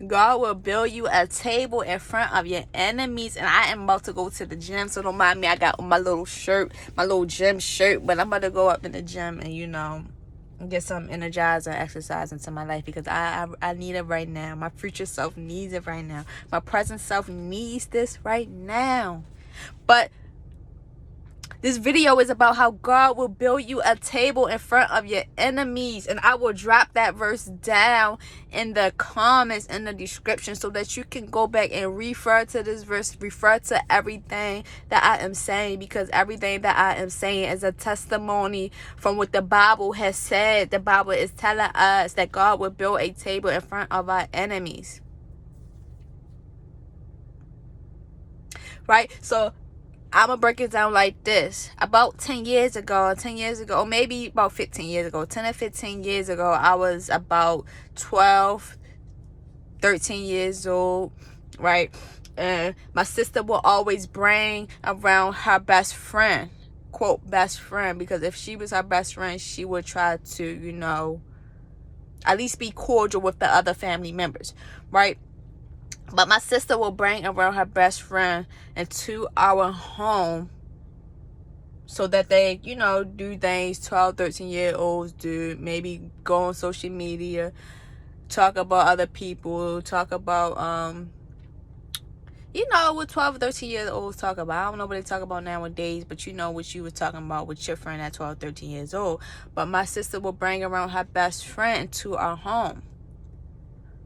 God will build you a table in front of your enemies. And I am about to go to the gym, so don't mind me. I got my little shirt, my little gym shirt, but I'm about to go up in the gym and get some energizer exercise into my life, because I need it right now. My future self needs it right now. My present self needs this right now. But this video is about how God will build you a table in front of your enemies. And I will drop that verse down in the comments, in the description, so that you can go back and refer to this verse, refer to everything that I am saying, because everything that I am saying is a testimony from what the Bible has said. The Bible is telling us that God will build a table in front of our enemies. Right? So I'm going to break it down like this. About 10 years ago, or maybe about 15 years ago, 10 or 15 years ago, I was about 12, 13 years old, right? And my sister will always bring around her best friend, quote, best friend, because if she was her best friend, she would try to, at least be cordial with the other family members, right? But my sister will bring around her best friend into our home so that they, do things 12, 13-year-olds do. Maybe go on social media, talk about other people, talk about, what 12, 13-year-olds talk about. I don't know what they talk about nowadays, but you know what you were talking about with your friend at 12, 13 years old. But my sister will bring around her best friend into our home.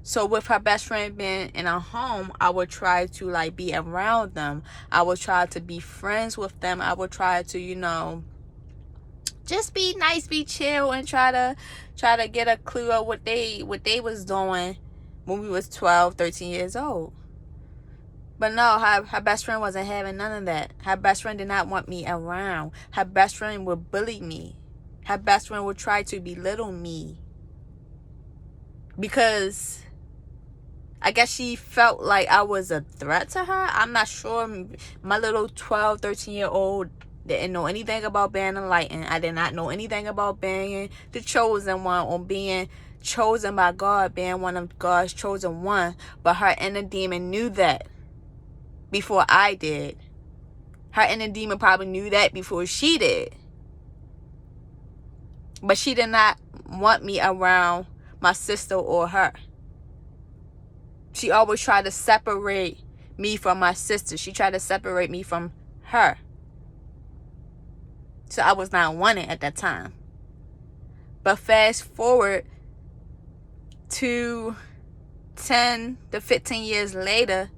So with her best friend being in our home, I would try to be around them. I would try to be friends with them. I would try to, just be nice, be chill, and try to get a clue of what they was doing when we was 12, 13 years old. But no, her best friend wasn't having none of that. Her best friend did not want me around. Her best friend would bully me. Her best friend would try to belittle me, because I guess she felt like I was a threat to her. I'm not sure. My little 12, 13-year-old didn't know anything about being enlightened. I did not know anything about being the chosen one, or being chosen by God, being one of God's chosen one. But her inner demon knew that before I did. Her inner demon probably knew that before she did. But she did not want me around my sister or her. She always tried to separate me from my sister. She tried to separate me from her. So I was not wanted at that time. But fast forward to 10 to 15 years later,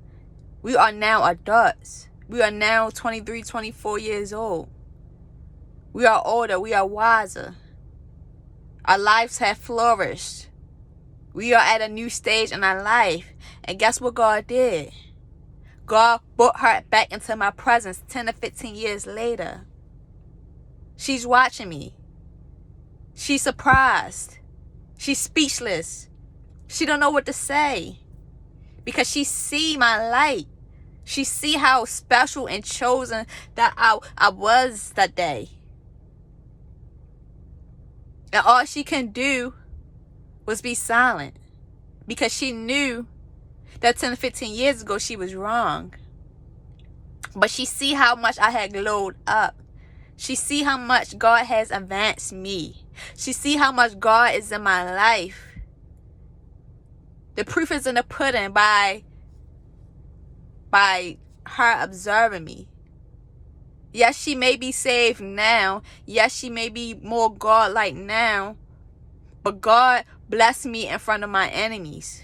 we are now adults. We are now 23, 24 years old. We are older. We are wiser. Our lives have flourished. We are at a new stage in our life. And guess what God did? God brought her back into my presence 10 to 15 years later. She's watching me. She's surprised. She's speechless. She don't know what to say, because she see my light. She see how special and chosen that I was that day. And all she can do was be silent, because she knew that 10 to 15 years ago she was wrong. But she see how much I had glowed up. She see how much God has advanced me. She see how much God is in my life. The proof is in the pudding by her observing me. Yes, she may be saved now. Yes, she may be more God-like now. But God blessed me in front of my enemies.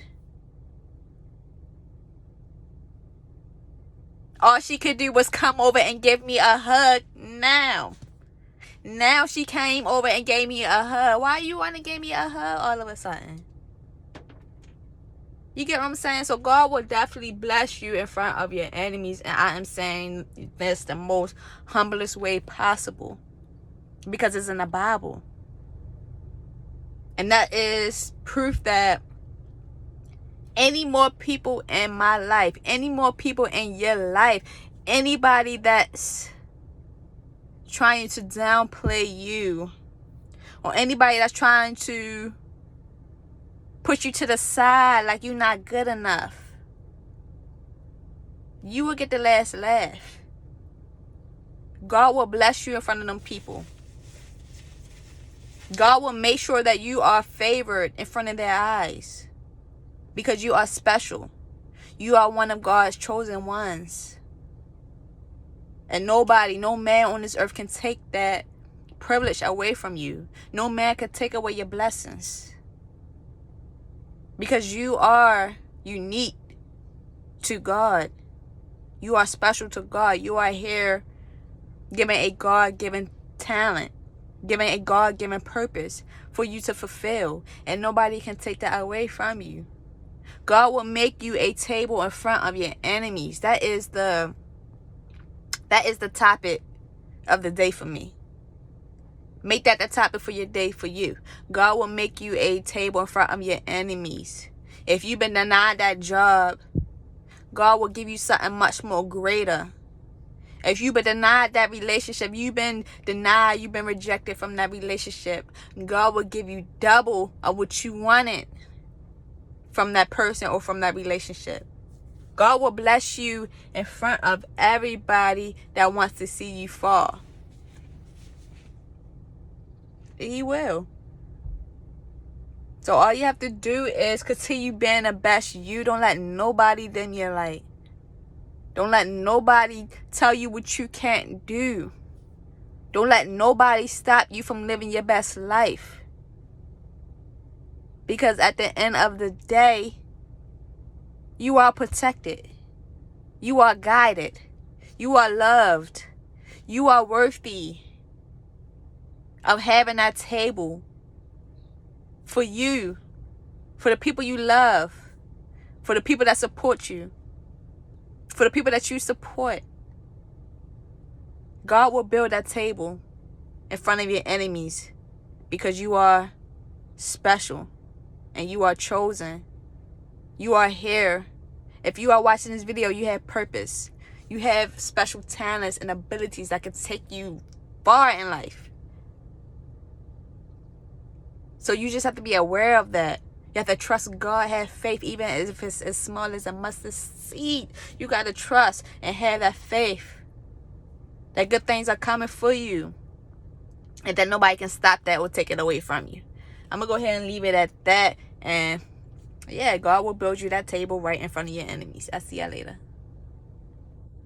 All she could do was come over and give me a hug now. Now she came over and gave me a hug. Why you want to give me a hug all of a sudden? You get what I'm saying? So God will definitely bless you in front of your enemies. And I am saying this the most humblest way possible, because it's in the Bible. And that is proof that any more people in my life, any more people in your life, anybody that's trying to downplay you, or anybody that's trying to Push you to the side like you're not good enough. You will get the last laugh. God will bless you in front of them people. God will make sure that you are favored in front of their eyes. Because you are special. You are one of God's chosen ones. And nobody, no man on this earth can take that privilege away from you. No man can take away your blessings. Because you are unique to God. You are special to God. You are here given a God-given talent. Given a God-given purpose for you to fulfill. And nobody can take that away from you. God will make you a table in front of your enemies. That is the topic of the day for me. Make that the topic for your day for you. God will make you a table in front of your enemies. If you've been denied that job, God will give you something much more greater. If you've been denied that relationship, you've been denied, you've been rejected from that relationship, God will give you double of what you wanted from that person or from that relationship. God will bless you in front of everybody that wants to see you fall. He will. So all you have to do is continue being the best you. Don't let nobody dim your light. Don't let nobody tell you what you can't do. Don't let nobody stop you from living your best life. Because at the end of the day, you are protected. You are guided. You are loved. You are worthy of having that table for you, for the people you love, for the people that support you, for the people that you support. God will build that table in front of your enemies because you are special and you are chosen. You are here. If you are watching this video, you have purpose. You have special talents and abilities that can take you far in life. So you just have to be aware of that. You have to trust God, have faith, even if it's as small as a mustard seed. You got to trust and have that faith that good things are coming for you and that nobody can stop that or take it away from you. I'm going to go ahead and leave it at that. And yeah, God will build you that table right in front of your enemies. I'll see y'all later.